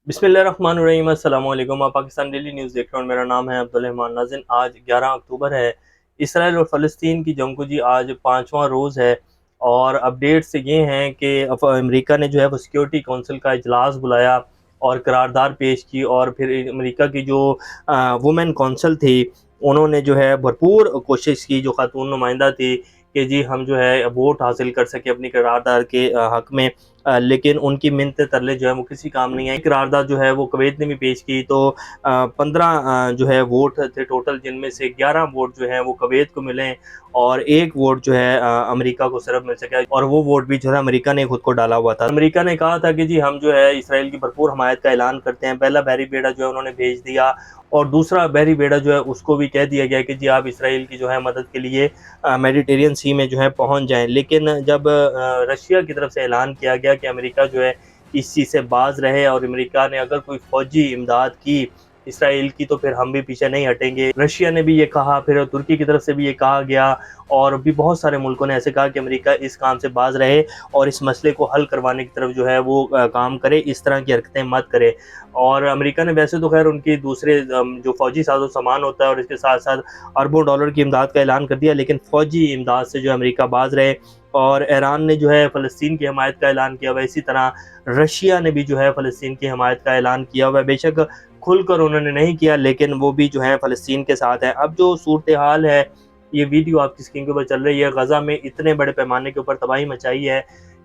बिस्मिल्लाहिर्रहमानिर्रहीम। अस्सलाम वालेकुम। आप पाकिस्तान डेली न्यूज़ देख रहे हो। मेरा नाम है अब्दुल रहमान। नाज़रीन, आज 11 अक्टूबर है। इसराइल और फ़लस्तीन की जंग को जी आज पाँचवां रोज़ है और अपडेट्स ये हैं कि अमेरिका ने जो है वो सिक्योरिटी काउंसिल का इजलास बुलाया और करारदाद पेश की, और फिर अमेरिका की जो वुमेन काउंसिल थी उन्होंने जो है भरपूर कोशिश की, जो खातून नुमाइंदा थी, कि जी हम जो है वोट हासिल कर सके अपनी करारदाद के हक़ में। लेकिन उनकी मिन्नत तरले जो है वो किसी काम नहीं आई। करारदाद जो है वो कुवैत ने भी पेश की, तो 15 जो है वोट थे टोटल, जिनमें से 11 वोट जो है वो कुवैत को मिले और एक वोट जो है अमेरिका को सिर्फ मिल सका, और वो वोट भी जो है अमेरिका ने खुद को डाला हुआ था। अमेरिका ने कहा था कि जी हम जो है इसराइल की भरपूर हमायत का ऐलान करते हैं। पहला बहरी बेड़ा जो है उन्होंने भेज दिया, और दूसरा बहरी बेड़ा जो है उसको भी कह दिया गया कि जी आप इसराइल की जो है मदद के लिए मेडिटेरियन सी में जो है पहुंच जाएं। लेकिन जब रशिया की तरफ से ऐलान किया गया कि अमेरिका जो है इस चीज़ से बाज रहे, और अमेरिका ने अगर कोई फौजी इमदाद की इसराइल की तो फिर हम भी पीछे नहीं हटेंगे, रशिया ने भी ये कहा, फिर तुर्की की तरफ से भी ये कहा गया, और भी बहुत सारे मुल्कों ने ऐसे कहा कि अमेरिका इस काम से बाज रहे और इस मसले को हल करवाने की तरफ जो है वो काम करे, इस तरह की हरकतें मत करे। और अमेरिका ने वैसे तो खैर उनकी दूसरे जो फौजी साजो सामान होता है और इसके साथ साथ अरबों डॉलर की इमदाद का ऐलान कर दिया, लेकिन फ़ौजी इमदाद से जो अमेरिका बाज रहे। और ईरान ने जो है फ़लस्तीन की हमायत का ऐलान किया हुआ है, इसी तरह रशिया ने भी जो है फ़लस्तीन की हमायत का ऐलान किया हुआ है। बेशक खुलकर उन्होंने नहीं किया, लेकिन वो भी जो है फ़लस्तीन के साथ है। अब जो सूरत हाल है, ये वीडियो आपकी स्क्रीन के ऊपर चल रही है, गज़ा में इतने बड़े पैमाने के ऊपर तबाही मचाई है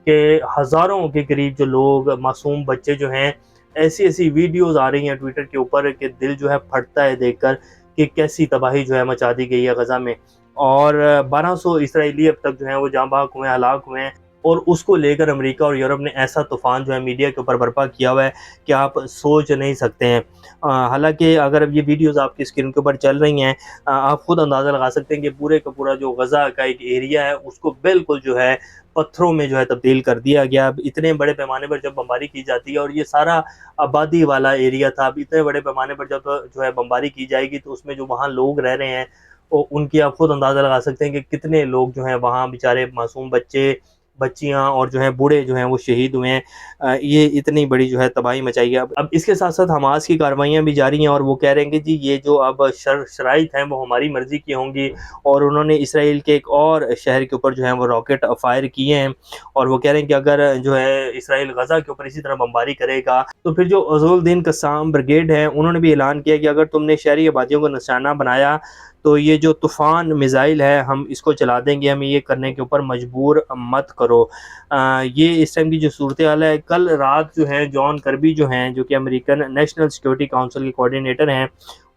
कि हज़ारों के करीब जो लोग, मासूम बच्चे जो हैं, ऐसी ऐसी वीडियोज़ आ रही हैं ट्विटर के ऊपर कि दिल जो है फटता है देखकर कि कैसी तबाही जो है मचा दी गई है गज़ा में। और 1200 इसराइली अब तक जो हैं वो जाँ बहक हुए हैं, हलाक हुए हैं, और उसको लेकर अमेरिका और यूरोप ने ऐसा तूफ़ान जो है मीडिया के ऊपर बर्पा किया हुआ है कि आप सोच नहीं सकते हैं। हालाँकि अगर अब ये वीडियोज़ आपकी स्क्रीन के ऊपर चल रही हैं, आप खुद अंदाज़ा लगा सकते हैं कि पूरे का पूरा जो गज़ा का एक एरिया है उसको बिल्कुल जो है पत्थरों में जो है तब्दील कर दिया गया। अब इतने बड़े पैमाने पर जब बमबारी की जाती है, और ये सारा आबादी वाला एरिया था, अब इतने बड़े पैमाने पर जब जो है बमबारी की जाएगी तो उसमें जो वहाँ लोग रह रहे हैं, उनकी आप खुद अंदाज़ा लगा सकते हैं कि कितने लोग जो हैं वहाँ बेचारे मासूम बच्चे, बच्चियाँ और जो हैं बूढ़े जो हैं वो शहीद हुए हैं। ये इतनी बड़ी जो है तबाही मचाई है। अब इसके साथ-साथ हमास की कार्रवाइयाँ भी जारी हैं, और वो कह रहे हैं कि जी ये जो अब शराइत हैं वो हमारी मर्ज़ी की होंगी, और उन्होंने इसराइल के एक और शहर के ऊपर जो है वो रॉकेट फायर किए हैं, और वो कह रहे हैं कि अगर जो है इसराइल गज़ा के ऊपर इसी तरह बमबारी करेगा तो फिर जो अज़ुल-दीन कस्साम ब्रिगेड है उन्होंने भी ऐलान किया कि अगर तुमने शहरी आबादियों को निशाना बनाया तो ये जो तूफ़ान मिज़ाइल है हम इसको चला देंगे, हमें ये करने के ऊपर मजबूर मत करो। ये इस टाइम की जो सूरत हाल है। कल रात जो है जॉन कर्बी जो हैं, जो कि अमेरिकन नेशनल सिक्योरिटी काउंसिल के कोऑर्डिनेटर हैं,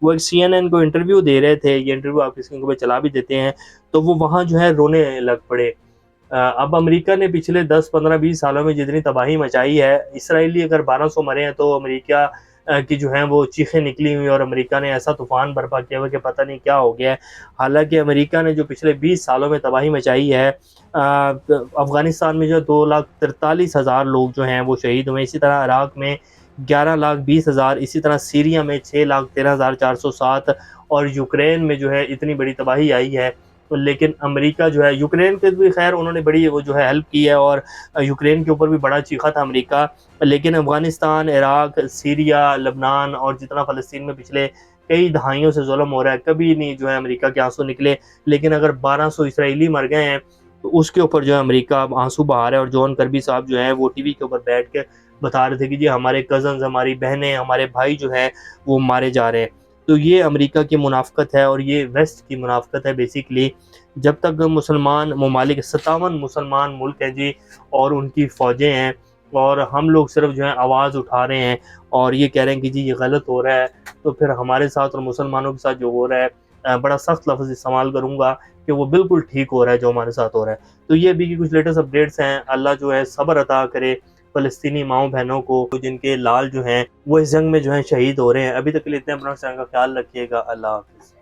वो एक CNN को इंटरव्यू दे रहे थे। ये इंटरव्यू आप स्क्रीन के ऊपर चला भी देते हैं, तो वो वहाँ जो है रोने लग पड़े। अब अमेरिका ने पिछले 10, 15, 20 सालों में जितनी तबाही मचाई है, इसराइली अगर 1200 मरे हैं तो अमेरिका की जो है वो चीखें निकली हुई, और अमेरिका ने ऐसा तूफ़ान बर्पा किया हुआ कि पता नहीं क्या हो गया है। हालाँकि अमेरिका ने जो पिछले 20 सालों में तबाही मचाई है, अफ़गानिस्तान में जो 2,43,000 लोग जो हैं वो शहीद हुए, इसी तरह इराक में 11,20,000, इसी तरह सीरिया में 6,13,407, और यूक्रेन में जो है इतनी बड़ी तबाही आई है। लेकिन अमेरिका जो है, यूक्रेन के भी खैर उन्होंने बड़ी वो जो है हेल्प की है, और यूक्रेन के ऊपर भी बड़ा चीखा था अमेरिका। लेकिन अफ़गानिस्तान, इराक, सीरिया, लबनान और जितना फ़लस्तीन में पिछले कई दहाइयों से ज़ुल्म हो रहा है, कभी नहीं जो है अमेरिका के आंसू निकले। लेकिन अगर 1200 इसराइली मर गए हैं तो उसके ऊपर जो है अमेरिका अब आंसू बहा रहा है। और जॉन कर्बी साहब जो हैं वो टीवी के ऊपर बैठ के बता रहे थे कि जी हमारे कज़न्स, हमारी बहनें, हमारे भाई जो हैं वो मारे जा रहे हैं। तो ये अमेरिका की मुनाफ़क़त है, और ये वेस्ट की मुनाफ़क़त है बेसिकली। जब तक मुसलमान ममालिक, 57 मुसलमान मुल्क हैं जी, और उनकी फ़ौजें हैं, और हम लोग सिर्फ जो है आवाज़ उठा रहे हैं और ये कह रहे हैं कि जी ये गलत हो रहा है, तो फिर हमारे साथ और मुसलमानों के साथ जो हो रहा है, बड़ा सख्त लफ्ज़ इस्तेमाल करूँगा कि वो बिल्कुल ठीक हो रहा है जो हमारे साथ हो रहा है। तो ये अभी की कुछ लेटेस्ट अपडेट्स हैं। अल्लाह जो है सब्र अता करे फ़लस्तीनी माँओं बहनों को, जिनके लाल जो हैं वो इस जंग में जो है शहीद हो रहे हैं। अभी तक के लिए इतना, अपना का ख्याल रखिएगा। अल्लाह हाफ़िज़।